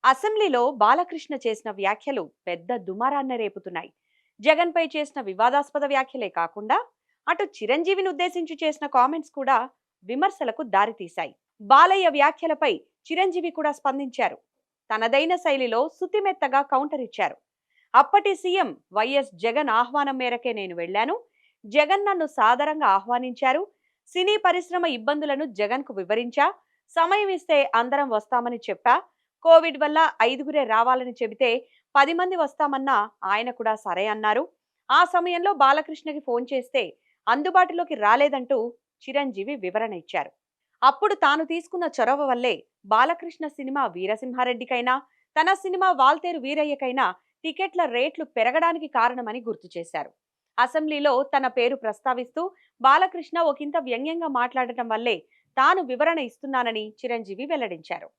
అసెంబ్లీలో బాలకృష్ణ చేసిన వ్యాఖ్యలు పెద్ద దుమారాన్ని రేపుతున్నాయి. జగన్ పై చేసిన వివాదాస్పద వ్యాఖ్యలే కాకుండా అటు చిరంజీవిని ఉద్దేశించి చేసిన కామెంట్స్ కూడా విమర్శలకు దారితీశాయి. బాలయ్య వ్యాఖ్యలపై చిరంజీవి కూడా స్పందించారు. తనదైన శైలిలో సుతిమెత్తగా కౌంటర్ ఇచ్చారు. అప్పటి సీఎం వైఎస్ జగన్ ఆహ్వానం మేరకే నేను వెళ్ళాను. జగన్ నన్ను సాదరంగా ఆహ్వానించారు. సినీ పరిశ్రమ ఇబ్బందులను జగన్కు వివరించా. సమయం ఇస్తే అందరం వస్తామని చెప్పా. కోవిడ్ వల్ల 5గురే రావాలని చెబితే 10 మంది వస్తామన్నా ఆయన కూడా సరే అన్నారు. ఆ సమయంలో బాలకృష్ణకి ఫోన్ చేస్తే అందుబాటులోకి రాలేదంటూ చిరంజీవి వివరణ ఇచ్చారు. అప్పుడు తాను తీసుకున్న చొరవ వల్లే బాలకృష్ణ సినిమా వీరసింహారెడ్డికైనా, తన సినిమా వాల్తేరు వీరయ్యకైనా టికెట్ల రేట్లు పెరగడానికి కారణమని గుర్తు చేశారు. అసెంబ్లీలో తన పేరు ప్రస్తావిస్తూ బాలకృష్ణ ఒకంత వ్యంగ్యంగా మాట్లాడటం వల్లే తాను వివరణ ఇస్తున్నానని చిరంజీవి వెల్లడించారు.